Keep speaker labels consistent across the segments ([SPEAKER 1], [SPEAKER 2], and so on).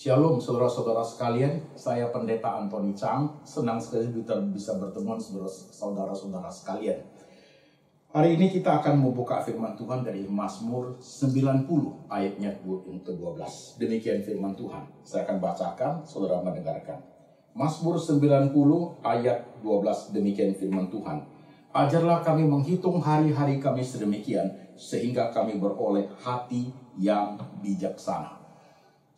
[SPEAKER 1] Shalom saudara-saudara sekalian, saya Pendeta Antoni Chang. Senang sekali bisa bertemu saudara-saudara sekalian. Hari ini kita akan membuka firman Tuhan dari Mazmur 90 ayatnya yang ke-12. Demikian firman Tuhan. Saya akan bacakan, saudara mendengarkan. Mazmur 90 ayat 12, demikian firman Tuhan. Ajarlah kami menghitung hari-hari kami sedemikian, sehingga kami beroleh hati yang bijaksana.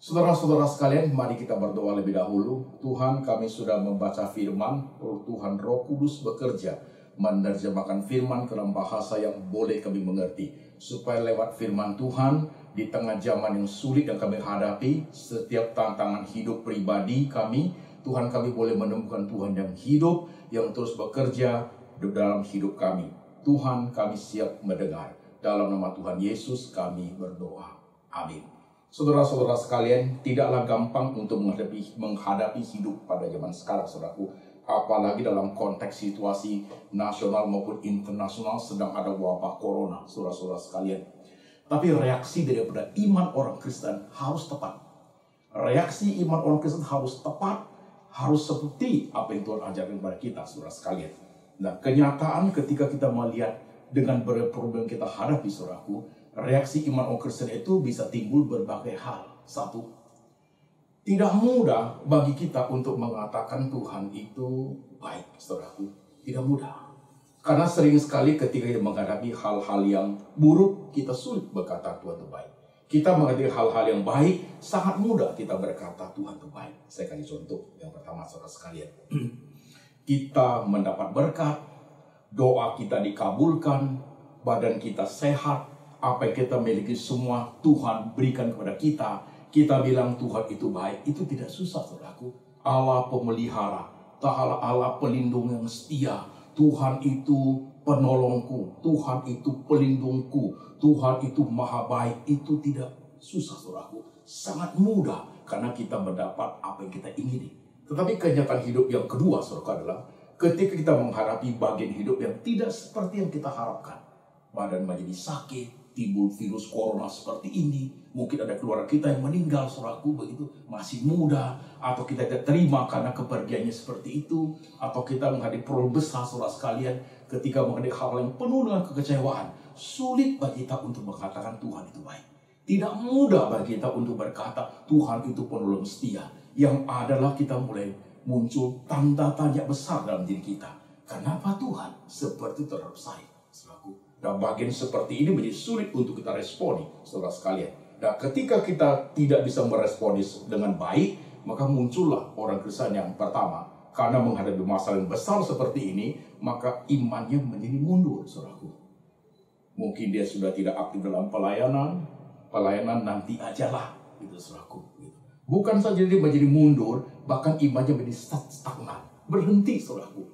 [SPEAKER 1] Saudara-saudara sekalian, mari kita berdoa lebih dahulu. Tuhan, kami sudah membaca firman, Tuhan Roh Kudus bekerja, menerjemahkan firman ke dalam bahasa yang boleh kami mengerti. Supaya lewat firman Tuhan, di tengah zaman yang sulit yang kami hadapi, setiap tantangan hidup pribadi kami, Tuhan kami boleh menemukan Tuhan yang hidup, yang terus bekerja dalam hidup kami. Tuhan, kami siap mendengar. Dalam nama Tuhan Yesus kami berdoa. Amin. Saudara-saudara sekalian, tidaklah gampang untuk menghadapi hidup pada zaman sekarang, saudaraku. Apalagi dalam konteks situasi nasional maupun internasional sedang ada wabah corona, saudara-saudara sekalian. Tapi reaksi daripada iman orang Kristen harus tepat. Reaksi iman orang Kristen harus tepat, harus seperti apa yang Tuhan ajarkan kepada kita, saudara sekalian. Nah, kenyataan ketika kita melihat dengan berbagai problem kita hadapi, saudaraku, reaksi iman orang Kristen itu bisa timbul berbagai hal. Satu, tidak mudah bagi kita untuk mengatakan Tuhan itu baik, saudaraku. Tidak mudah. Karena sering sekali ketika kita menghadapi hal-hal yang buruk, kita sulit berkata Tuhan itu baik. Kita menghadapi hal-hal yang baik, sangat mudah kita berkata Tuhan itu baik. Saya kasih contoh. Yang pertama, saudara sekalian. Kita mendapat berkat, doa kita dikabulkan, badan kita sehat, apa yang kita miliki semua Tuhan berikan kepada kita. Kita bilang Tuhan itu baik. Itu tidak susah, saudaraku. Allah pemelihara, Allah pelindung yang setia. Tuhan itu penolongku, Tuhan itu pelindungku, Tuhan itu maha baik. Itu tidak susah, saudaraku. Sangat mudah karena kita mendapat apa yang kita ingini. Tetapi kenyataan hidup yang kedua, saudaraku, adalah ketika kita menghadapi bagian hidup yang tidak seperti yang kita harapkan. Badan menjadi sakit, timbul virus corona seperti ini, mungkin ada keluarga kita yang meninggal, saudaraku, begitu masih muda, atau kita tidak terima karena kepergiannya seperti itu, atau kita menghadapi problem besar, saudara sekalian, ketika menghadapi hal yang penuh dengan kekecewaan, sulit bagi kita untuk mengatakan Tuhan itu baik. Tidak mudah bagi kita untuk berkata Tuhan itu penolong setia. Yang adalah kita mulai muncul tanda tanya besar dalam diri kita. Kenapa Tuhan seperti terhadap saya, saudaraku? Dan bagian seperti ini menjadi sulit untuk kita responi, saudara sekalian. Dan ketika kita tidak bisa meresponi dengan baik, maka muncullah orang Kristen yang pertama. Karena menghadapi masalah yang besar seperti ini, maka imannya menjadi mundur, saudaraku. Mungkin dia sudah tidak aktif dalam pelayanan nanti ajalah. gitu saudaraku. Gitu. Bukan saja dia menjadi mundur, bahkan imannya menjadi stagnan, berhenti saudaraku.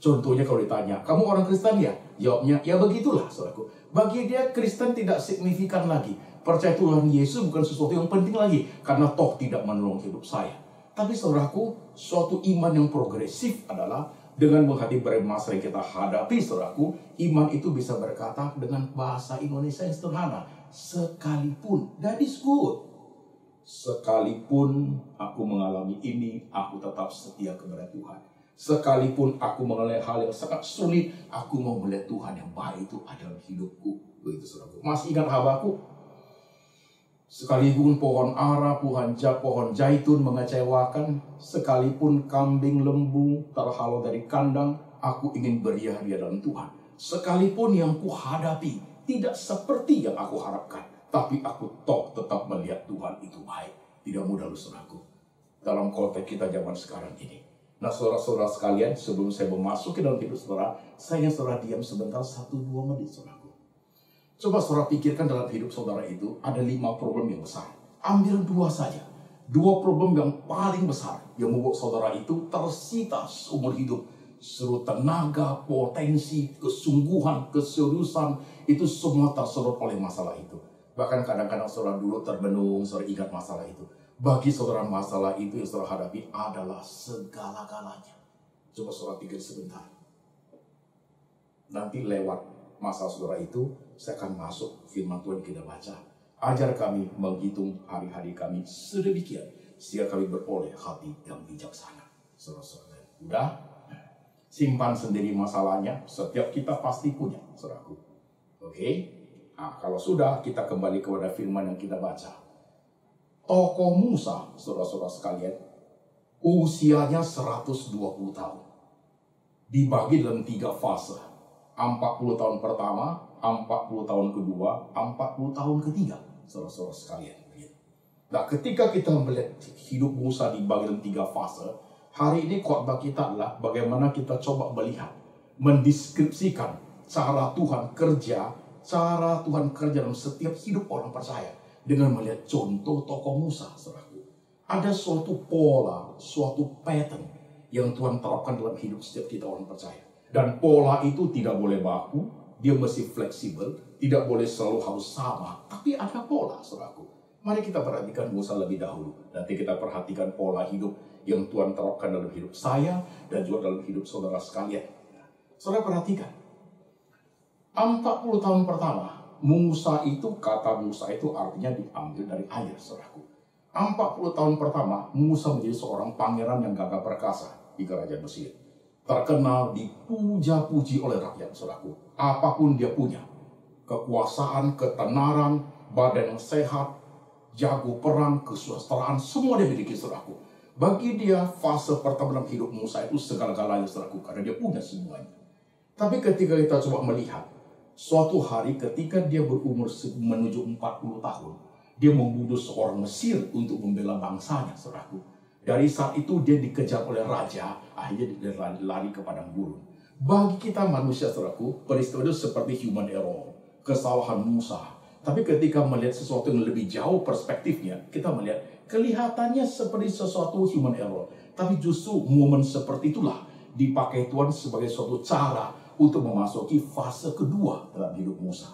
[SPEAKER 1] Contohnya kalau ditanya, kamu orang Kristen ya? Jawabnya, ya begitulah saudaraku. Bagi dia Kristen tidak signifikan lagi. Percaya Tuhan Yesus bukan sesuatu yang penting lagi, karena toh tidak menolong hidup saya. Tapi saudaraku, suatu iman yang progresif adalah dengan menghadapi berbagai masalah yang kita hadapi, saudaraku, iman itu bisa berkata dengan bahasa Indonesia yang sederhana. Sekalipun, that is good. Sekalipun aku mengalami ini, aku tetap setia kepada Tuhan. Sekalipun aku mengalami hal yang sangat sulit, aku mau melihat Tuhan yang baik itu ada dalam hidupku. Begitu saudaraku. Masih ingat Habakuk? Sekalipun pohon ara, pohon zaitun mengecewakan, sekalipun kambing lembu terhalau dari kandang, aku ingin beria-ria dalam Tuhan. Sekalipun yang kuhadapi tidak seperti yang aku harapkan, tapi aku toh tetap melihat Tuhan itu baik. Tidak mudah loh saudaraku. Dalam konteks kita zaman sekarang ini. Nah saudara-saudara sekalian, sebelum saya memasuki dalam hidup saudara, saya ingin saudara diam sebentar 1-2 menit saudaraku. Coba saudara pikirkan dalam hidup saudara itu ada 5 problem yang besar. Ambil 2 saja. 2 problem yang paling besar yang membuat saudara itu tersita seumur hidup. Seluruh tenaga, potensi, kesungguhan, keseriusan itu semua tersedot oleh masalah itu. Bahkan kadang-kadang saudara dulu terbenung, saudara ingat masalah itu. Bagi saudara masalah itu yang saudara hadapi adalah segala-galanya. Coba saudara pikir sebentar. Nanti lewat masalah saudara itu, saya akan masuk firman Tuhan kita baca. Ajar kami menghitung hari-hari kami sedemikian, sehingga kami beroleh hati yang bijaksana. Saudara-saudara, udah? Simpan sendiri masalahnya, setiap kita pasti punya, saudaraku. Oke? Nah, kalau sudah, kita kembali kepada firman yang kita baca. Tokoh Musa, saudara-saudara sekalian, usianya 120 tahun. Dibagi dalam 3 fase. 40 tahun pertama, 40 tahun kedua, 40 tahun ketiga, saudara-saudara sekalian. Nah, ketika kita melihat hidup Musa dibagi dalam 3 fase, hari ini khotbah kita adalah bagaimana kita coba melihat, mendeskripsikan cara Tuhan kerja dalam setiap hidup orang percaya dengan melihat contoh tokoh Musa, saudaraku. Ada suatu pola, suatu pattern yang Tuhan terapkan dalam hidup setiap kita orang percaya. Dan pola itu tidak boleh baku, dia mesti fleksibel, tidak boleh selalu harus sama, tapi ada pola, saudaraku. Mari kita perhatikan Musa lebih dahulu. Nanti kita perhatikan pola hidup yang Tuhan terapkan dalam hidup saya dan juga dalam hidup saudara sekalian. Saudara perhatikan. 40 tahun pertama, Musa itu, kata Musa itu artinya diambil dari air, saudaraku. 40 tahun pertama, Musa menjadi seorang pangeran yang gagah perkasa di kerajaan Mesir. Terkenal, dipuja-puji oleh rakyat, saudaraku. Apapun dia punya. Kekuasaan, ketenaran, badan yang sehat, jago perang, kesusastraan, semua dia miliki, saudaraku. Bagi dia, fase pertama dalam hidup Musa itu segala-galanya, saudaraku. Karena dia punya semuanya. Tapi ketika kita coba melihat, suatu hari ketika dia berumur menuju 40 tahun, dia membunuh seorang Mesir untuk membela bangsanya, saudaraku. Dari saat itu dia dikejar oleh raja, akhirnya dia lari ke padang gurun. Bagi kita manusia, saudaraku, peristiwa itu seperti human error, kesalahan Musa. Tapi ketika melihat sesuatu yang lebih jauh perspektifnya, kita melihat kelihatannya seperti sesuatu human error. Tapi justru momen seperti itulah dipakai Tuhan sebagai suatu cara untuk memasuki fase kedua dalam hidup Musa.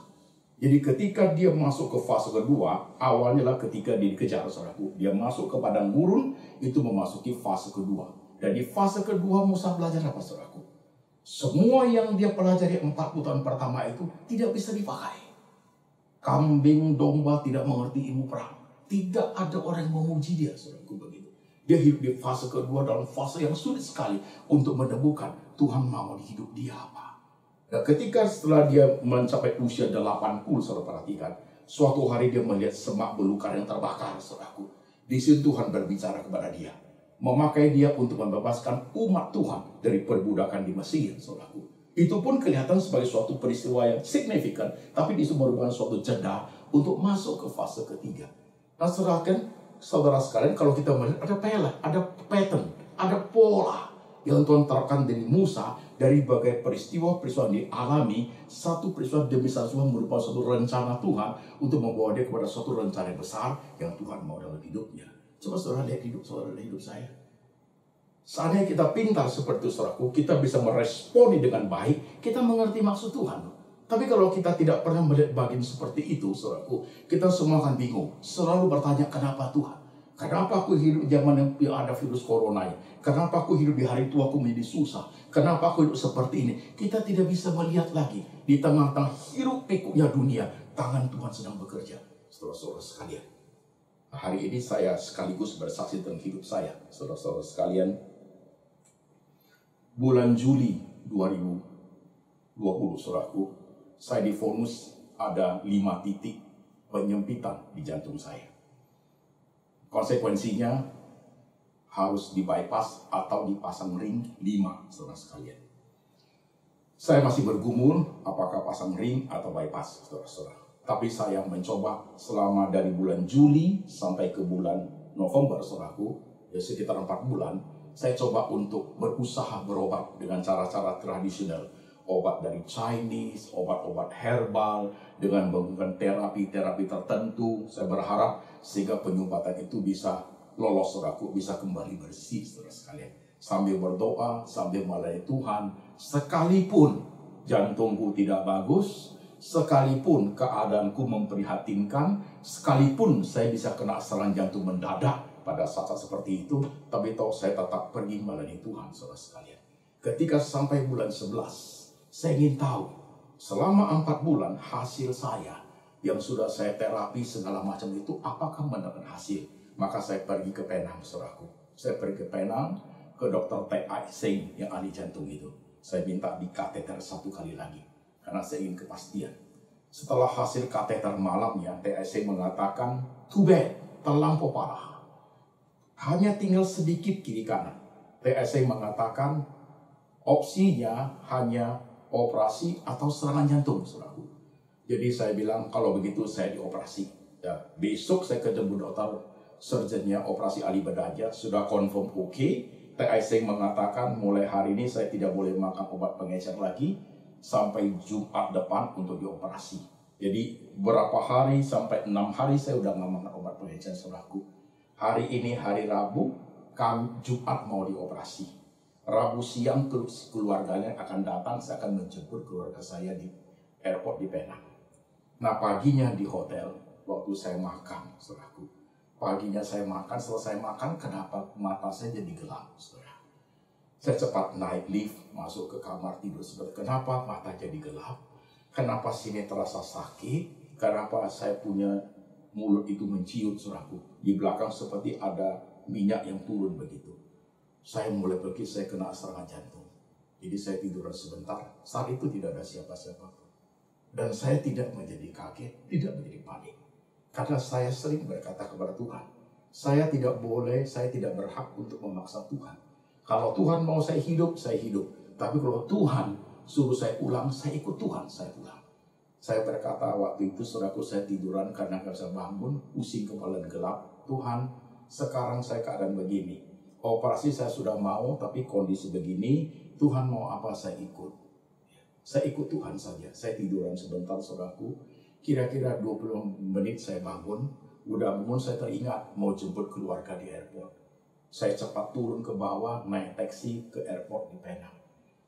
[SPEAKER 1] Jadi ketika dia masuk ke fase kedua, awalnya lah ketika dia dikejar, saudaraku. Dia masuk ke padang gurun, itu memasuki fase kedua. Dan di fase kedua Musa belajar apa, saudaraku? Semua yang dia pelajari 40 tahun pertama itu tidak bisa dipakai. Kambing, domba tidak mengerti ilmu perang. Tidak ada orang yang memuji dia, saudaraku, begitu. Dia hidup di fase kedua dalam fase yang sulit sekali untuk menemukan Tuhan mau di hidup dia apa. Nah, ketika setelah dia mencapai usia 80, saudara perhatikan, suatu hari dia melihat semak belukar yang terbakar, saudaraku. Di situ Tuhan berbicara kepada dia, memakai dia untuk membebaskan umat Tuhan dari perbudakan di Mesir, saudaraku. Itu pun kelihatan sebagai suatu peristiwa yang signifikan, tapi itu merupakan suatu jeda untuk masuk ke fase ketiga. Nah, saudara sekalian, kalau kita melihat ada pattern, ada pola yang Tuhan terapkan dari Musa dari berbagai peristiwa-peristiwa yang dialami, satu peristiwa demi satu merupakan suatu rencana Tuhan untuk membawa dia kepada suatu rencana yang besar yang Tuhan mau dalam hidupnya. Coba saudara lihat hidup saudara dan hidup saya. Seandainya kita pintar seperti itu, saudaraku, kita bisa meresponi dengan baik, kita mengerti maksud Tuhan. Tapi kalau kita tidak pernah melihat bagian seperti itu, saudaraku, kita semua akan bingung. Selalu bertanya, kenapa Tuhan? Kenapa aku hidup zaman yang ada virus corona ini? Kenapa aku hidup di hari tuaku menjadi susah? Kenapa aku hidup seperti ini? Kita tidak bisa melihat lagi. Di tengah-tengah hiruk pikuknya dunia, tangan Tuhan sedang bekerja. Saudara-saudara sekalian. Hari ini saya sekaligus bersaksi tentang hidup saya. Saudara-saudara sekalian. Bulan Juli 2020, saudaraku, saya divonis ada 5 titik penyempitan di jantung saya. Konsekuensinya harus di bypass atau dipasang ring 5, saudara sekalian. Saya masih bergumul apakah pasang ring atau bypass, saudara-saudara. Tapi saya mencoba selama dari bulan Juli sampai ke bulan November, saudaraku, ya sekitar 4 bulan, saya coba untuk berusaha berobat dengan cara-cara tradisional. Obat dari Chinese, obat-obat herbal, dengan menggunakan terapi-terapi tertentu. Saya berharap sehingga penyumbatan itu bisa lolos, saudaraku, bisa kembali bersih, saudara sekalian. Sambil berdoa, sambil melayani Tuhan, sekalipun jantungku tidak bagus, sekalipun keadaanku memprihatinkan, sekalipun saya bisa kena serangan jantung mendadak pada saat-saat seperti itu, tapi toh saya tetap pergi melayani Tuhan, saudara sekalian. Ketika sampai bulan 11, saya ingin tahu, selama 4 bulan hasil saya yang sudah saya terapi segala macam itu, apakah mendapatkan hasil? Maka saya pergi ke Penang, saudaraku. Saya pergi ke Penang, ke Dr. T.I. Singh yang ahli jantung itu. Saya minta di kateter 1 kali lagi, karena saya ingin kepastian. Setelah hasil kateter malamnya, T.I. Singh mengatakan, too bad, terlampau parah. Hanya tinggal sedikit kiri kanan. T.I. Singh mengatakan, opsinya hanya operasi atau serangan jantung, saudaraku. Jadi saya bilang, kalau begitu saya dioperasi. Ya, besok saya ketemu dokter surgeonnya operasi ahli bedah, sudah confirm oke. T.I. Singh mengatakan mulai hari ini saya tidak boleh makan obat pengecer lagi sampai Jumat depan untuk dioperasi. Jadi berapa hari sampai 6 hari saya udah nggak makan obat pengecer, saudaraku. Hari ini hari Rabu, Jumat mau dioperasi. Rabu siang keluarganya akan datang, saya akan menjemput keluarga saya di airport di Penang. Nah paginya di hotel, waktu saya makan, saudaraku. Paginya saya makan, selesai makan, kenapa mata saya jadi gelap, saudara? Saya cepat naik lift, masuk ke kamar tidur, saudara. Kenapa mata jadi gelap? Kenapa sini terasa sakit? Kenapa saya punya mulut itu menciut, saudaraku? Di belakang seperti ada minyak yang turun begitu. Saya mulai pergi, saya kena serangan jantung. Jadi saya tiduran sebentar, saat itu tidak ada siapa-siapa. Dan saya tidak menjadi kaget, tidak menjadi panik. Karena saya sering berkata kepada Tuhan, saya tidak boleh, saya tidak berhak untuk memaksa Tuhan. Kalau Tuhan mau saya hidup, saya hidup. Tapi kalau Tuhan suruh saya pulang, saya ikut Tuhan, saya pulang. Saya berkata waktu itu, saudaraku, saya tiduran karena nggak bisa bangun, pusing kepala gelap. Tuhan, sekarang saya keadaan begini. Operasi saya sudah mau, tapi kondisi begini, Tuhan mau apa saya ikut. Saya ikut Tuhan saja. Saya tiduran sebentar, saudaraku. Kira-kira 20 menit saya bangun. Udah bangun saya teringat mau jemput keluarga di airport. Saya cepat turun ke bawah, naik taksi ke airport di Penang.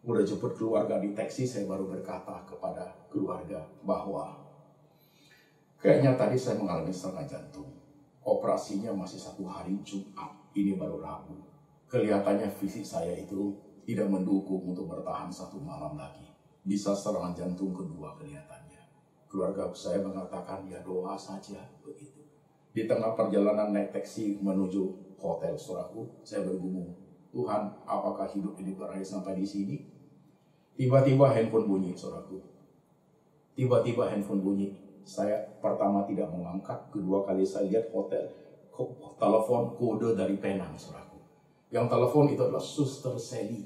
[SPEAKER 1] Udah jemput keluarga di taksi, saya baru berkata kepada keluarga bahwa kayaknya tadi saya mengalami serangan jantung. Operasinya masih 1 hari, Jumat. Ini baru Rabu. Kelihatannya fisik saya itu tidak mendukung untuk bertahan 1 malam lagi. Bisa serangan jantung kedua kelihatannya. Keluarga saya mengatakan ya doa saja begitu. Di tengah perjalanan naik taksi menuju hotel, saudaraku, saya bergumul, Tuhan, apakah hidup ini berakhir sampai di sini? Tiba-tiba handphone bunyi, saudaraku. Tiba-tiba handphone bunyi. Saya pertama tidak mengangkat, kedua kali saya lihat hotel, telepon kode dari Penang, saudaraku. Yang telepon itu adalah Suster Sally,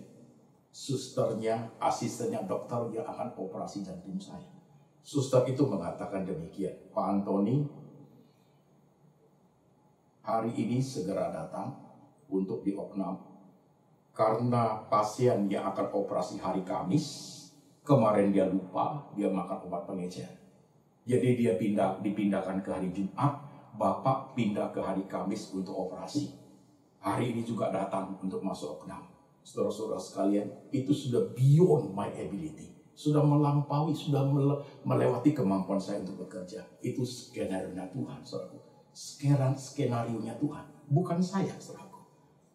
[SPEAKER 1] susternya, asistennya dokter yang akan operasi jantung saya. Suster itu mengatakan demikian, Pak Antoni, hari ini segera datang untuk diopnam. Karena pasien yang akan operasi hari Kamis, kemarin dia lupa, dia makan obat pengecer. Jadi dia dipindahkan ke hari Jumat, Bapak pindah ke hari Kamis untuk operasi. Hari ini juga datang untuk masuk opnam. Saudara-saudara sekalian, itu sudah beyond my ability. Sudah melampaui, sudah melewati kemampuan saya untuk bekerja. Itu skenario Tuhan, saudaraku. Skenario-nya Tuhan, bukan saya, saudaraku.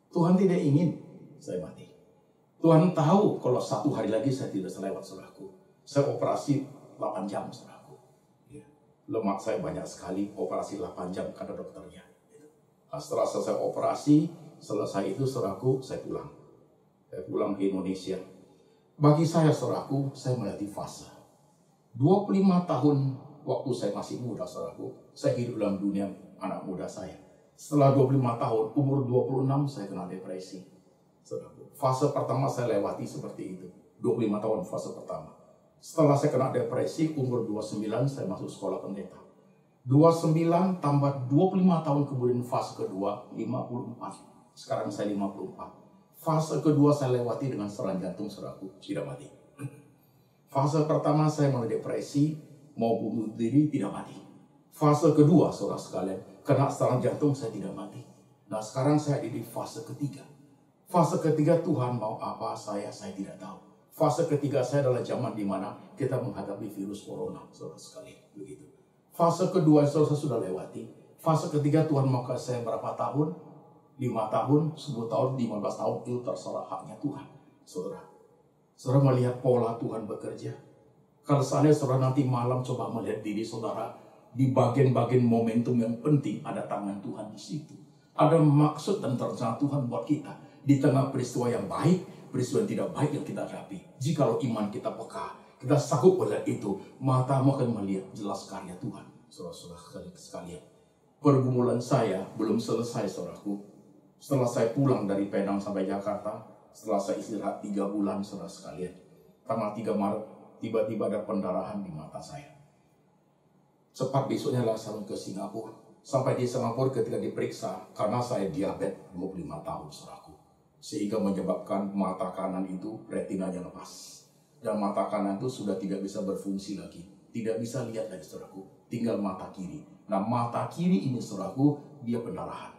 [SPEAKER 1] Tuhan tidak ingin saya mati. Tuhan tahu kalau satu hari lagi saya tidak selewat, saudaraku. Saya operasi 8 jam, saudaraku. Ya. Lemak saya banyak sekali, operasi 8 jam kata dokternya. Nah, setelah selesai operasi, selesai itu, saudaraku, saya pulang. Saya pulang ke Indonesia. Bagi saya, saudaraku, saya melewati fase. 25 tahun waktu saya masih muda, saudaraku, saya hidup dalam dunia anak muda saya. Setelah 25 tahun, umur 26, saya kena depresi. Saudaraku, fase pertama saya lewati seperti itu. 25 tahun fase pertama. Setelah saya kena depresi, umur 29, saya masuk sekolah pendeta. 29 tambah 25 tahun kemudian fase kedua, 54. Sekarang saya 54. Fase kedua saya lewati dengan serangan jantung, saudaraku, tidak mati. Fase pertama saya mulai depresi, mau bunuh diri, tidak mati. Fase kedua, saudara sekalian, kena serangan jantung, saya tidak mati. Nah, sekarang saya ada di fase ketiga. Fase ketiga, Tuhan mau apa saya tidak tahu. Fase ketiga saya adalah zaman di mana kita menghadapi virus corona, saudara sekalian, begitu. Fase kedua saudara sudah lewati. Fase ketiga, Tuhan mau ke saya berapa tahun? 5 tahun, 10 tahun, 15 tahun, itu terserah haknya Tuhan. Saudara, saudara melihat pola Tuhan bekerja. Kalau seandainya saudara nanti malam coba melihat diri saudara, di bagian-bagian momentum yang penting ada tangan Tuhan di situ. Ada maksud dan rencana Tuhan buat kita. Di tengah peristiwa yang baik, peristiwa yang tidak baik yang kita hadapi. Jikalau iman kita peka, kita sanggup melihat itu, matamu akan melihat jelas karya Tuhan. Saudara-saudara sekalian, pergumulan saya belum selesai, saudaraku. Setelah saya pulang dari Penang sampai Jakarta, setelah saya istirahat 3 bulan, saudara sekalian, tanggal 3 Maret, tiba-tiba ada pendarahan di mata saya. Cepat besoknya langsung ke Singapura. Sampai di Singapura ketika diperiksa, karena saya diabetes 25 tahun, saudaraku. Sehingga menyebabkan mata kanan itu retinanya lepas. Dan mata kanan itu sudah tidak bisa berfungsi lagi. Tidak bisa lihat lagi, saudaraku. Tinggal mata kiri. Nah, mata kiri ini, saudaraku, dia pendarahan.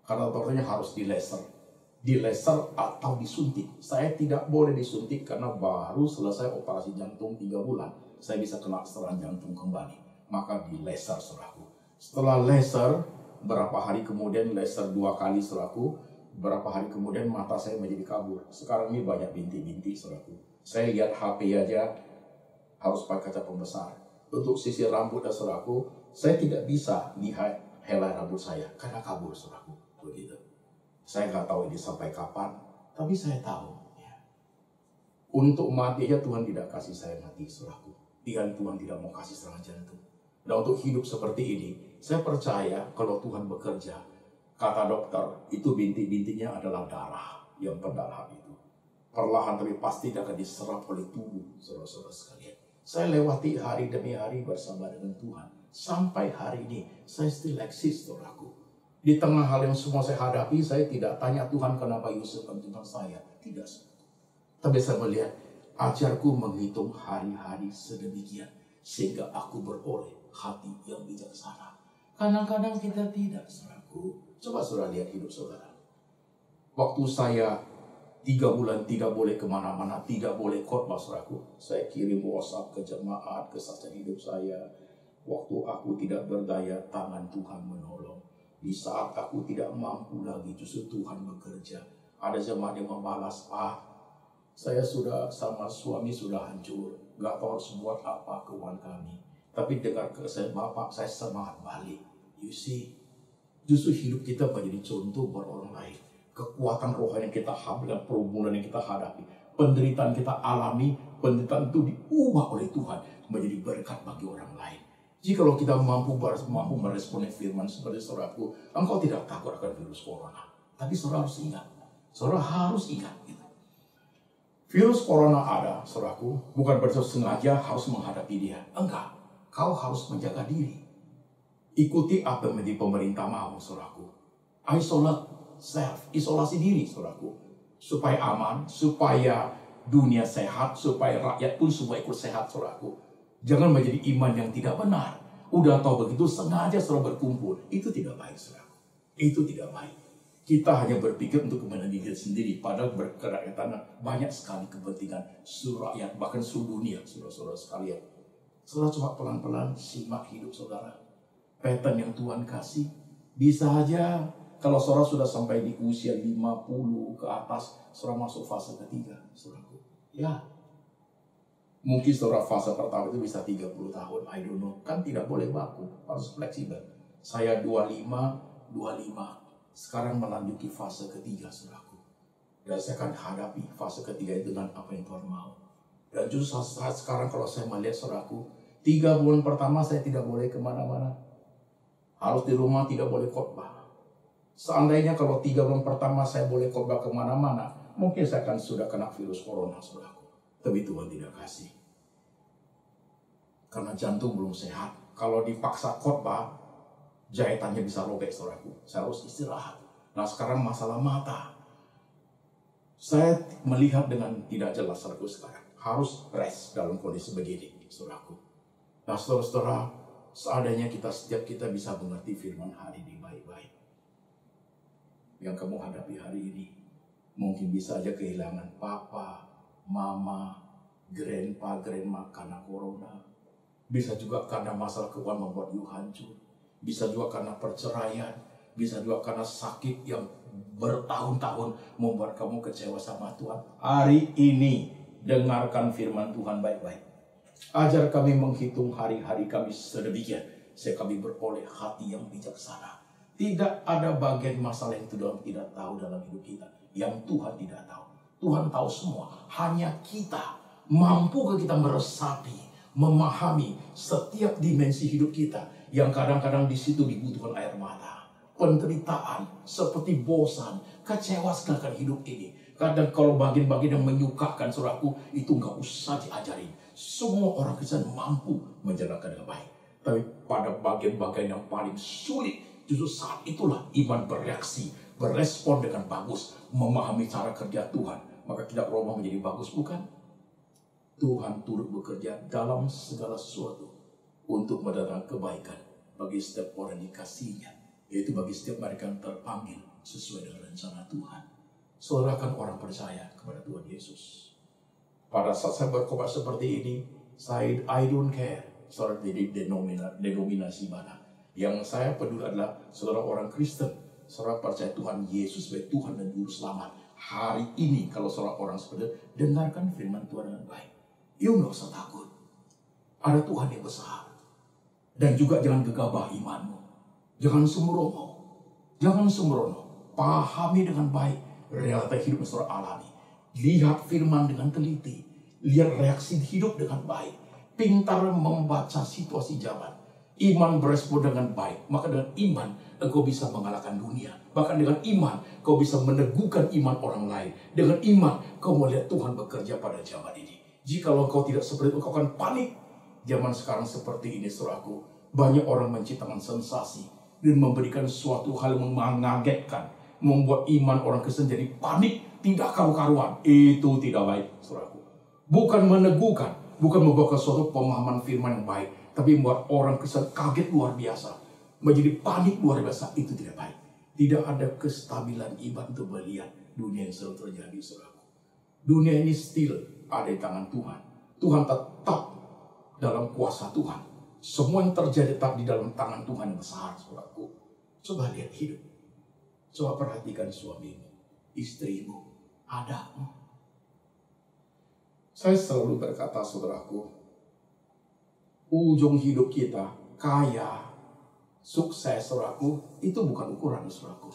[SPEAKER 1] Karena dokternya harus dilaser atau disuntik. Saya tidak boleh disuntik karena baru selesai operasi jantung 3 bulan. Saya bisa kena serangan jantung kembali. Maka dilaser, saudaraku. Setelah laser, berapa hari kemudian laser 2 kali, saudaraku. Berapa hari kemudian mata saya menjadi kabur. Sekarang ini banyak bintik-bintik, saudaraku. Saya lihat HP aja harus pakai kaca pembesar. Untuk sisir rambut, saudaraku, saya tidak bisa lihat helai rambut saya karena kabur, saudaraku. Begitu. Saya nggak tahu ini sampai kapan, tapi saya tahu. Ya. Untuk mati aja Tuhan tidak kasih saya mati, saudaraku. Tuhan tidak mau kasih serangan jantung. Dan untuk hidup seperti ini, saya percaya kalau Tuhan bekerja, kata dokter, itu bintik-bintiknya adalah darah yang pendarahan itu. Perlahan tapi pasti akan diserap oleh tubuh, saudara-saudara sekalian. Saya lewati hari demi hari bersama dengan Tuhan. Sampai hari ini, saya still eksis, saudaraku. Di tengah hal yang semua saya hadapi, saya tidak tanya Tuhan kenapa Yusuf menentukan saya. Tidak. Tapi saya melihat, ajarku menghitung hari-hari sedemikian. Sehingga aku beroleh hati yang bijaksana. Kadang-kadang kita tidak, saudaraku. Coba saudara lihat hidup saudara. Waktu saya 3 bulan tidak boleh kemana-mana, tidak boleh khotbah, saudaraku. Saya kirim WhatsApp ke jemaat, ke saksian hidup saya. Waktu aku tidak berdaya, tangan Tuhan menolong. Di saat aku tidak mampu lagi, justru Tuhan bekerja. Ada jemaat yang membalas, saya sudah sama suami sudah hancur. Gak tahu harus buat apa keuangan kami. Tapi dengar kesaksian Bapak, saya semangat balik. You see, justru hidup kita menjadi contoh buat orang lain. Kekuatan rohani yang kita hadapi, pergumulan yang kita hadapi, penderitaan kita alami, penderitaan itu diubah oleh Tuhan menjadi berkat bagi orang lain. Jikalau kita mampu meresponi firman seperti saudaraku, engkau tidak takut akan virus corona. Tapi saudara harus ingat. Saudara harus ingat. Gitu. Virus corona ada, saudaraku, bukan berarti sengaja harus menghadapi dia. Enggak. Kau harus menjaga diri. Ikuti apa yang pemerintah mau, saudaraku. Isolate self, isolasi diri, saudaraku. supaya aman, supaya dunia sehat, supaya rakyat pun semua ikut sehat, saudaraku. Jangan menjadi iman yang tidak benar. Udah tahu begitu, sengaja saudara berkumpul. Itu tidak baik, saudaraku. Itu tidak baik. Kita hanya berpikir untuk kepentingan diri sendiri, padahal berkaitan banyak sekali kepentingan seluruh rakyat, bahkan seluruh dunia, saudara-saudara sekalian. Saudara coba pelan-pelan simak hidup saudara. Pattern yang Tuhan kasih. Bisa aja kalau saudara sudah sampai di usia 50 ke atas, saudara masuk fase ketiga, saudaraku. Ya, mungkin saudara fase pertama itu bisa 30 tahun, I don't know. Kan tidak boleh baku, harus fleksibel. Saya 25. Sekarang melanjuti fase ketiga, saudaraku. Dan saya akan hadapi fase ketiga itu dengan apa yang Tuhan mau. Dan justru saat sekarang kalau saya melihat saudaraku, 3 bulan pertama saya tidak boleh kemana-mana. Harus di rumah, tidak boleh khotbah. Seandainya kalau 3 bulan pertama saya boleh khotbah kemana-mana, mungkin saya akan sudah kena virus corona, saudaraku. Tapi Tuhan tidak kasih. Karena jantung belum sehat. Kalau dipaksa khotbah, jahitannya bisa robek, saudaraku. Saya harus istirahat. Nah sekarang masalah mata. Saya melihat dengan tidak jelas, saudaraku, sekarang. Harus rest dalam kondisi begini, saudaraku. Nah saudara-saudara, seadanya setiap kita bisa mengerti firman hari ini baik-baik. Yang kamu hadapi hari ini. Mungkin bisa aja kehilangan papa, mama, grandpa, grandma karena corona. Bisa juga karena masalah keuangan membuat you hancur. Bisa juga karena perceraian, bisa juga karena sakit yang bertahun-tahun membuat kamu kecewa sama Tuhan. Hari ini, dengarkan firman Tuhan baik-baik. Ajar kami menghitung hari-hari kami sedemikian, sehingga kami beroleh hati yang bijaksana. Tidak ada bagian masalah yang Tuhan tidak tahu dalam hidup kita, yang Tuhan tidak tahu. Tuhan tahu semua, hanya kita mampukah kita meresapi, memahami setiap dimensi hidup kita, yang kadang-kadang di situ dibutuhkan air mata, penderitaan, seperti bosan, kecewa akan hidup ini. Kadang kalau bagian-bagian yang menyukakan, saudaraku, itu nggak usah diajarin. Semua orang Kristen mampu menjalankan dengan baik. Tapi pada bagian-bagian yang paling sulit, justru saat itulah iman bereaksi, berespon dengan bagus, memahami cara kerja Tuhan. Maka kita berubah menjadi bagus, bukan? Tuhan turut bekerja dalam segala sesuatu untuk mendatangkan kebaikan bagi setiap orang yang dikasihnya, yaitu bagi setiap mereka yang terpanggil sesuai dengan rencana Tuhan. Saudara kan orang percaya kepada Tuhan Yesus. Pada saat saya berkhotbah seperti ini, I don't care saudara di denominasi mana. Yang saya peduli adalah saudara orang Kristen, saudara percaya Tuhan Yesus sebagai Tuhan dan Juru Selamat. Hari ini kalau saudara orang seperti itu, dengarkan firman Tuhan dengan baik. You nggak usah takut. Ada Tuhan yang besar. Dan juga jangan gegabah imanmu. Jangan sembrono. Jangan sembrono. Pahami dengan baik realita hidup yang saudara alami. Lihat firman dengan teliti. Lihat reaksi hidup dengan baik. Pintar membaca situasi zaman. Iman berespon dengan baik. Maka dengan iman engkau bisa mengalahkan dunia. Bahkan dengan iman kau bisa meneguhkan iman orang lain. Dengan iman kau melihat Tuhan bekerja pada zaman ini. Jikalau kau tidak seperti itu, kau akan panik. Zaman sekarang seperti ini, saudaraku. Banyak orang menciptakan sensasi dan memberikan suatu hal yang mengagetkan, membuat iman orang Kristen jadi panik, tidak karu-karuan. Itu tidak baik, saudaraku. Bukan meneguhkan, bukan membawa suatu pemahaman firman yang baik, tapi membuat orang Kristen kaget luar biasa, menjadi panik luar biasa. Itu tidak baik. Tidak ada kestabilan iman untuk melihat dunia yang selalu terjadi, saudaraku. Dunia ini still ada di tangan Tuhan. Tuhan tetap dalam kuasa Tuhan. Semua yang terjadi tetap di dalam tangan Tuhan yang besar, saudaraku. Coba lihat hidup. Coba perhatikan suamimu, istrimu, anakmu. Saya selalu berkata, saudaraku, ujung hidup kita, kaya, sukses, saudaraku, itu bukan ukuran, saudaraku.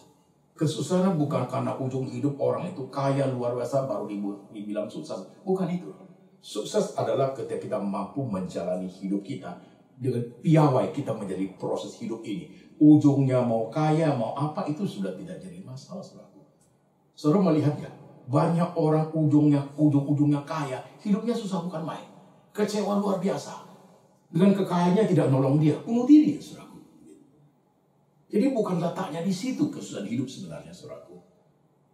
[SPEAKER 1] Kesusahan bukan karena ujung hidup orang itu kaya luar biasa baru dibilang sukses. Bukan itu. Sukses adalah ketika kita mampu menjalani hidup kita dengan piawai kita menjadi proses hidup ini. Ujungnya mau kaya, mau apa, itu sudah tidak jadi masalah, saudaraku. Saudara melihat ya, banyak orang ujung-ujungnya kaya, hidupnya susah bukan main. Kecewa luar biasa. Dengan kekayaannya tidak nolong dia, bunuh diri, saudaraku. Jadi bukan letaknya di situ kesusahan hidup sebenarnya, saudaraku.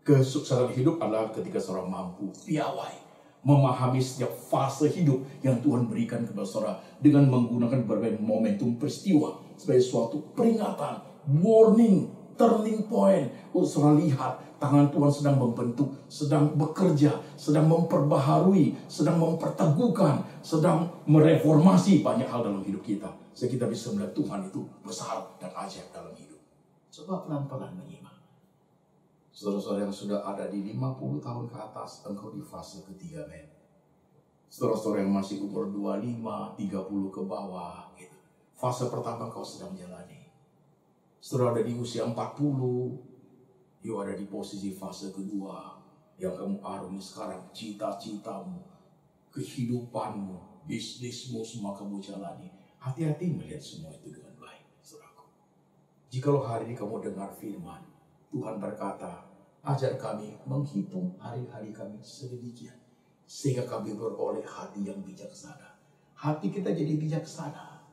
[SPEAKER 1] Kesuksesan hidup adalah ketika seorang mampu piawai memahami setiap fase hidup yang Tuhan berikan kepada saudara dengan menggunakan berbagai momentum peristiwa sebagai suatu peringatan, warning, turning point untuk saudara lihat tangan Tuhan sedang membentuk, sedang bekerja, sedang memperbaharui, sedang memperteguhkan, sedang mereformasi banyak hal dalam hidup kita. Sehingga kita bisa melihat Tuhan itu besar dan ajaib dalam hidup. Coba pelan-pelan menyimak. Saudara-saudara yang sudah ada di 50 tahun ke atas, engkau di fase ketiga, men. Saudara-saudara yang masih umur 25, 30 ke bawah, gitu. Fase pertama kau sedang jalani. Saudara ada di usia 40, you ada di posisi fase kedua. Yang kamu arungi sekarang, cita-citamu, kehidupanmu, bisnismu, semua kamu jalani. Hati-hati melihat semua itu dengan baik, saudaraku. Jikalau hari ini kamu dengar firman, Tuhan berkata, ajar kami menghitung hari-hari kami sedemikian, sehingga kami beroleh hati yang bijaksana. Hati kita jadi bijaksana.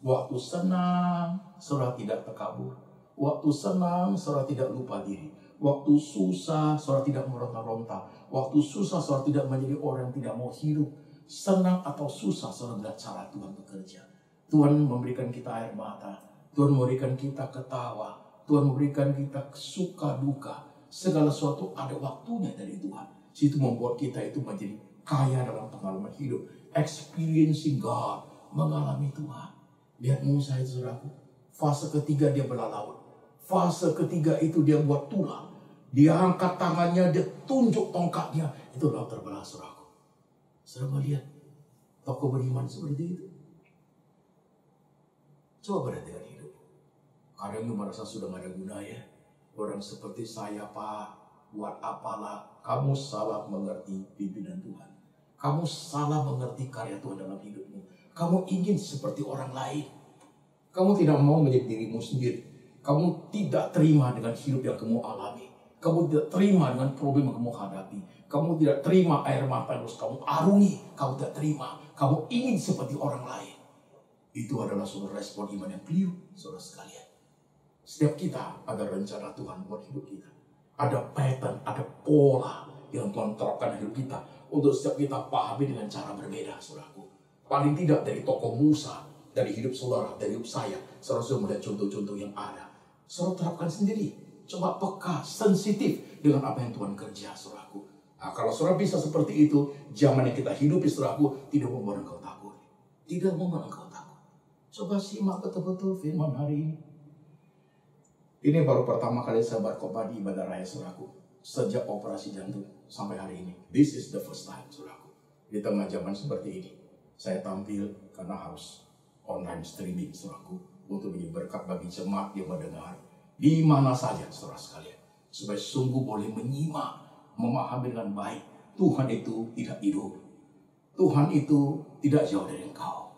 [SPEAKER 1] Waktu senang, saudara tidak terkabur. Waktu senang, saudara tidak lupa diri. Waktu susah, saudara tidak meronta-ronta. Waktu susah, saudara tidak menjadi orang yang tidak mau hidup. Senang atau susah, saudara melihat cara Tuhan bekerja. Tuhan memberikan kita air mata. Tuhan memberikan kita ketawa. Tuhan memberikan kita suka duka. Segala sesuatu ada waktunya dari Tuhan. Situ membuat kita itu menjadi kaya dalam pengalaman hidup. Experiencing God. Mengalami Tuhan. Lihat Musa itu, saudaraku. Fase ketiga dia belah laut. Fase ketiga itu dia buat tulang. Dia angkat tangannya, dia tunjuk tongkatnya. Itu laut terbelah, saudaraku. Saudara melihat tokoh beriman seperti itu. Coba perhatikan hidup. Kadang lu merasa sudah gak ada gunanya. Orang seperti saya, Pak, buat apalah. Kamu salah mengerti pimpinan Tuhan. Kamu salah mengerti karya Tuhan dalam hidupmu. Kamu ingin seperti orang lain. Kamu tidak mau menjadi dirimu sendiri. Kamu tidak terima dengan hidup yang kamu alami. Kamu tidak terima dengan problem yang kamu hadapi. Kamu tidak terima air mata yang harus kamu arungi. Kamu tidak terima. Kamu ingin seperti orang lain. Itu adalah suatu respon iman yang keliru, saudara sekalian. Setiap kita ada rencana Tuhan buat hidup kita. Ada pattern, ada pola yang Tuhan terapkan dalam hidup kita. Untuk setiap kita pahami dengan cara berbeda, saudaraku. Paling tidak dari tokoh Musa, dari hidup saudara, dari hidup saya. Saudara sudah melihat contoh-contoh yang ada. Saudara terapkan sendiri. Coba peka, sensitif dengan apa yang Tuhan kerja, saudaraku. Nah, kalau saudara bisa seperti itu, zaman yang kita hidupi, saudaraku, tidak membuat engkau takut. Tidak membuat engkau takut. Coba simak betul-betul firman hari ini. Ini baru pertama kali saya berkhotbah di ibadah raya, saudaraku. Sejak operasi jantung sampai hari ini. This is the first time, saudaraku. Di tengah zaman seperti ini. Saya tampil karena harus online streaming, saudaraku. Untuk menjadi berkat bagi jemaat yang mendengar. Di mana saja, saudara sekalian. Supaya sungguh boleh menyimak, memahami dengan baik. Tuhan itu tidak hidup. Tuhan itu tidak jauh dari engkau.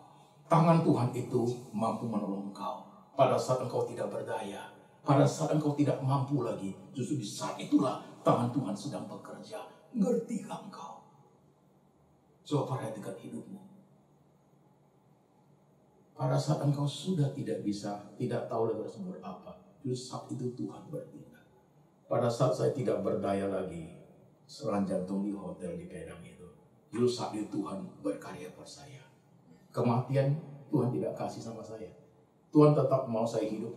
[SPEAKER 1] Tangan Tuhan itu mampu menolong engkau. Pada saat engkau tidak berdaya. Pada saat engkau tidak mampu lagi. Justru di saat itulah tangan Tuhan sedang bekerja. Ngertikah engkau? Coba perhatikan hidupmu. Pada saat engkau sudah tidak bisa, tidak tahu lagi harus berapa. Justru saat itu Tuhan bertindak. Pada saat saya tidak berdaya lagi. Serangan jantung di hotel di Padang itu. Justru saat itu Tuhan berkarya buat saya. Kematian Tuhan tidak kasih sama saya. Tuhan tetap mau saya hidup.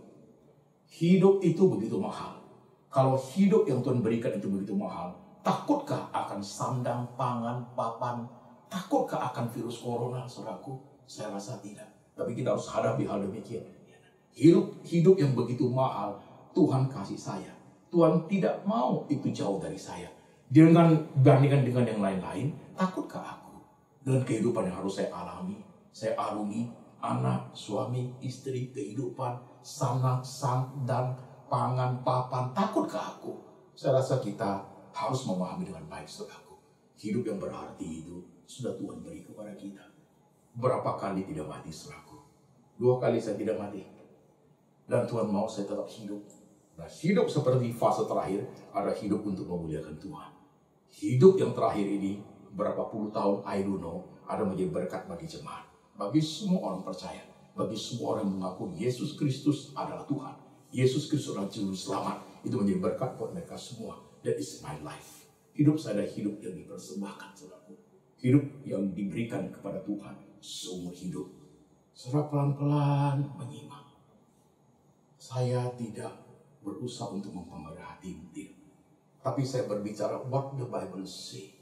[SPEAKER 1] Hidup itu begitu mahal. Kalau hidup yang Tuhan berikan itu begitu mahal, takutkah akan sandang, pangan, papan? Takutkah akan virus corona, saudaraku? Saya rasa tidak. Tapi kita harus hadapi hal demikian. Hidup yang begitu mahal, Tuhan kasih saya. Tuhan tidak mau itu jauh dari saya. Bandingkan dengan yang lain-lain, takutkah aku? Dengan kehidupan yang harus saya alami. Saya arungi anak, suami, istri, kehidupan, sandang, pangan, papan. Takutkah aku? Saya rasa kita harus memahami dengan baik, saudaraku. Hidup yang berarti itu sudah Tuhan beri kepada kita. Berapa kali tidak mati, saudaraku? 2 kali saya tidak mati. Dan Tuhan mau saya tetap hidup. Nah, hidup seperti fase terakhir adalah hidup untuk memuliakan Tuhan. Hidup yang terakhir ini, berapa puluh tahun, I don't know, ada menjadi berkat bagi jemaat. Bagi semua orang percaya, bagi semua orang yang mengaku Yesus Kristus adalah Tuhan. Yesus Kristus adalah Juru Selamat. Itu menjadi berkat buat mereka semua. That is my life. Hidup saya adalah hidup yang dipersembahkan, saudaraku. Hidup yang diberikan kepada Tuhan seumur hidup. Saudara pelan-pelan menyimak. Saya tidak berusaha untuk mempengaruhi tidak. Tapi saya berbicara what the Bible say.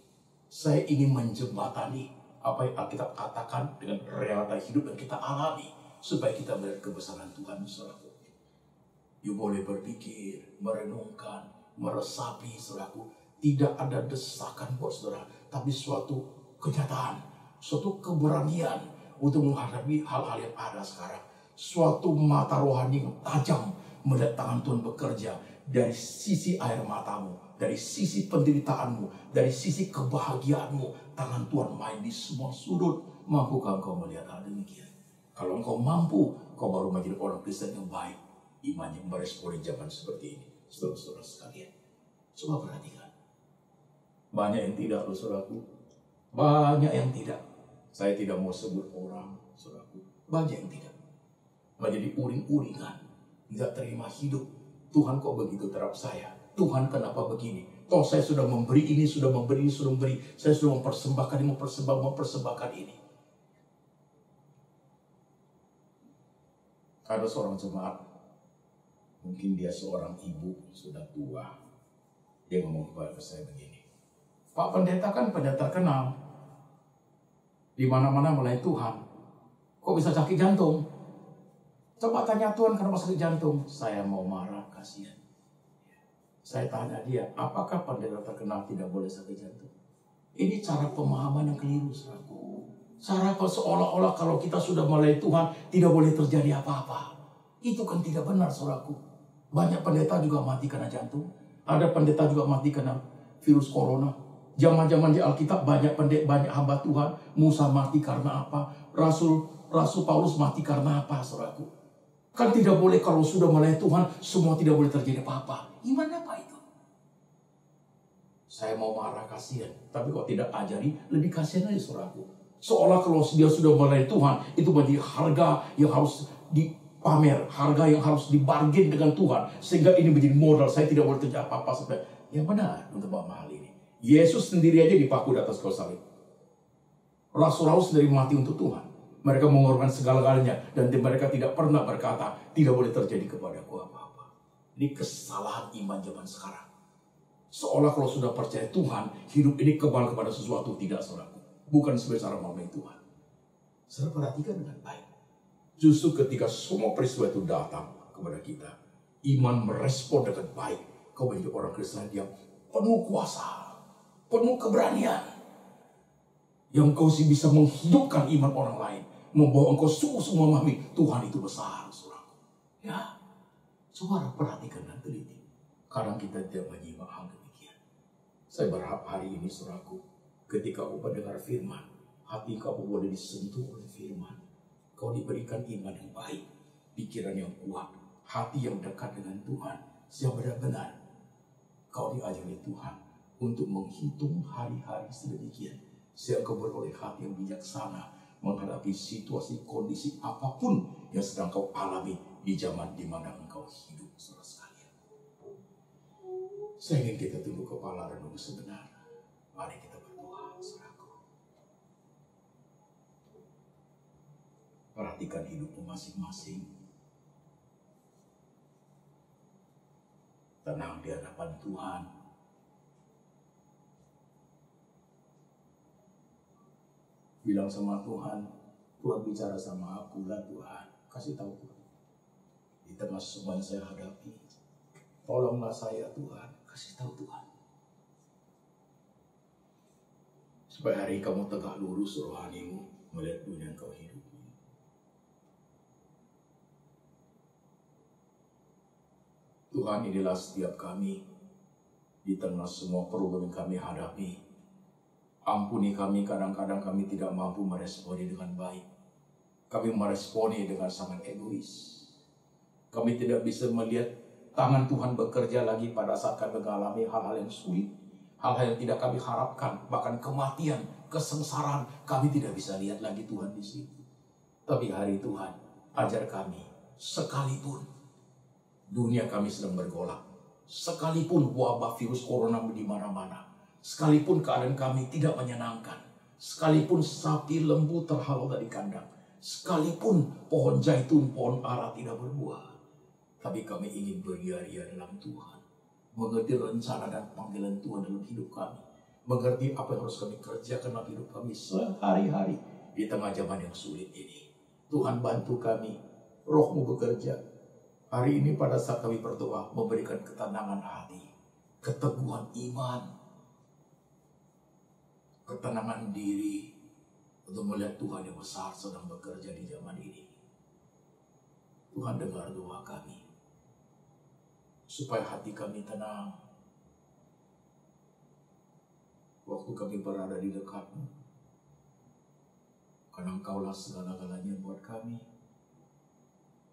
[SPEAKER 1] Saya ingin menjembatani apa yang Alkitab katakan dengan realita hidup yang kita alami. Supaya kita melihat kebesaran Tuhan, saudaraku. You boleh berpikir, merenungkan, meresapi, saudaraku. Tidak ada desakan buat saudara, tapi suatu kenyataan, suatu keberanian untuk menghadapi hal-hal yang ada sekarang. Suatu mata rohani yang tajam melihat tangan Tuhan bekerja dari sisi air matamu, dari sisi penderitaanmu, dari sisi kebahagiaanmu. Tangan Tuhan main di semua sudut. Mampukah engkau melihat hal demikian? Kalau engkau mampu, kau baru menjadi orang Kristen yang baik. Imannya meresponi zaman seperti ini. Saudara-saudara sekalian, coba perhatikan. Banyak yang tidak, loh saudaraku. Banyak yang tidak. Saya tidak mau sebut orang, saudaraku. Banyak yang tidak. Menjadi uring-uringan. Tidak terima hidup. Tuhan kok begitu terhadap saya? Tuhan kenapa begini? Toh saya sudah memberi ini, sudah memberi ini, sudah memberi. Saya sudah mempersembahkan ini, mempersembahkan ini. Ada seorang jemaat, mungkin dia seorang ibu, sudah tua. Dia ngomong kepada saya begini, Pak Pendeta kan pendeta terkenal. Di mana-mana mulai Tuhan. Kok bisa sakit jantung? Coba tanya Tuhan kenapa sakit jantung. Saya mau marah, kasihan. Saya tanya dia, apakah pendeta terkenal tidak boleh sakit jantung? Ini cara pemahaman yang keliru, saudaraku. Cara seolah-olah kalau kita sudah mulai Tuhan, tidak boleh terjadi apa-apa. Itu kan tidak benar, saudaraku. Banyak pendeta juga mati karena jantung. Ada pendeta juga mati karena virus corona. Zaman-zaman di Alkitab banyak hamba Tuhan. Musa mati karena apa? Rasul Paulus mati karena apa, saudaraku? Kan tidak boleh kalau sudah mulai Tuhan, semua tidak boleh terjadi apa-apa. Gimana apa itu? Saya mau marah, kasihan. Tapi kok tidak ajari, lebih kasihan aja, saudaraku. Seolah kalau dia sudah mulai Tuhan, itu menjadi harga yang harus dipamer, harga yang harus dibargain dengan Tuhan, sehingga ini menjadi modal. Saya tidak boleh terjadi apa-apa sampai yang benar untuk hal ini. Yesus sendiri aja dipaku di atas kayu salib. Rasul-rasul sendiri mati untuk Tuhan. Mereka mengorbankan segala-galanya dan mereka tidak pernah berkata tidak boleh terjadi kepadaku apa-apa. Ini kesalahan iman zaman sekarang. Seolah kalau sudah percaya Tuhan, hidup ini kebal kepada sesuatu. Tidak, saudaraku. Bukan sebagai cara memenuhi Tuhan. Saudara perhatikan dengan baik. Justru ketika semua peristiwa itu datang kepada kita, iman merespon dengan baik. Kau menjadi orang Kristen yang penuh kuasa, penuh keberanian. Yang kau sih bisa menghidupkan iman orang lain. Membawa engkau sungguh-sungguh memahami Tuhan itu besar, saudaraku. Ya, coba perhatikan dan teliti. Kadang kita tidak menyimak hal demikian. Saya berharap hari ini, saudaraku, ketika kau mendengar firman, hati kau boleh disentuh oleh firman. Kau diberikan iman yang baik, pikiran yang kuat, hati yang dekat dengan Tuhan. Sehingga benar-benar kau diajari Tuhan untuk menghitung hari-hari sedemikian. Sehingga kau beroleh hati yang bijaksana menghadapi situasi, kondisi apapun yang sedang kau alami di zaman di mana engkau hidup, saudara sekalian. Saya ingin kita tunduk kepala renung sebentar. Mari kita berdoa, saudaraku. Perhatikan hidupmu masing-masing. Tenang di hadapan Tuhan. Bilang sama Tuhan, Tuhan bicara sama aku lah Tuhan. Kasih tahu Tuhan. Di tengah semua yang saya hadapi, tolonglah saya Tuhan. Kasih tahu Tuhan. Supaya hari kamu tegak lurus rohanimu melihat dunia yang kau hidupi. Tuhan, inilah setiap kami di tengah semua problem yang kami hadapi. Ampuni kami, kadang-kadang kami tidak mampu meresponi dengan baik. Kami meresponi dengan sangat egois. Kami tidak bisa melihat tangan Tuhan bekerja lagi pada saat kami mengalami hal-hal yang sulit. Hal-hal yang tidak kami harapkan, bahkan kematian, kesengsaraan, kami tidak bisa lihat lagi Tuhan di situ. Tapi hari Tuhan, ajar kami, sekalipun dunia kami sedang bergolak, Sekalipun wabah virus corona di mana-mana, sekalipun keadaan kami tidak menyenangkan, sekalipun sapi lembu terhalau dari kandang, sekalipun pohon zaitun, pohon ara tidak berbuah, tapi kami ingin beria-ria dalam Tuhan. Mengerti rencana dan panggilan Tuhan dalam hidup kami. Mengerti apa yang harus kami kerjakan dalam hidup kami sehari-hari di tengah zaman yang sulit ini. Tuhan bantu kami, Roh-Mu bekerja. Hari ini pada saat kami berdoa, memberikan ketenangan hati, keteguhan iman, ketenangan diri untuk melihat Tuhan yang besar sedang bekerja di zaman ini. Tuhan dengar doa kami, supaya hati kami tenang. Waktu kami berada di dekat-Mu, karena Engkaulah segala-galanya buat kami.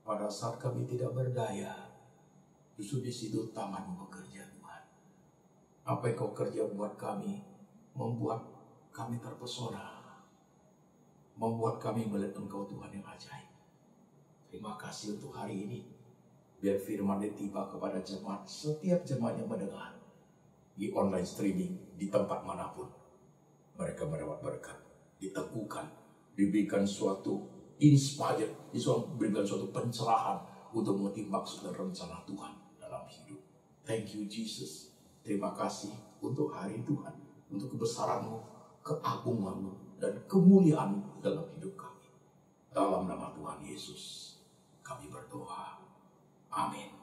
[SPEAKER 1] Pada saat kami tidak berdaya, justru di situ tangan-Mu bekerja, Tuhan. Apa yang Kau kerja buat kami, membuat kami terpesona, membuat kami melihat Engkau Tuhan yang ajaib. Terima kasih untuk hari ini. Biar firman-Mu tiba kepada jemaat, setiap jemaat yang mendengar di online streaming, di tempat manapun. Mereka mendapat berkat, diteguhkan, diberikan suatu inspired, diberikan suatu pencerahan untuk mengerti maksud dan rencana Tuhan dalam hidup. Thank you Jesus. Terima kasih untuk hari Tuhan, untuk kebesaran-Mu, keagungan-Mu, dan kemuliaan-Mu dalam hidup kami. Dalam nama Tuhan Yesus, kami berdoa. Amin.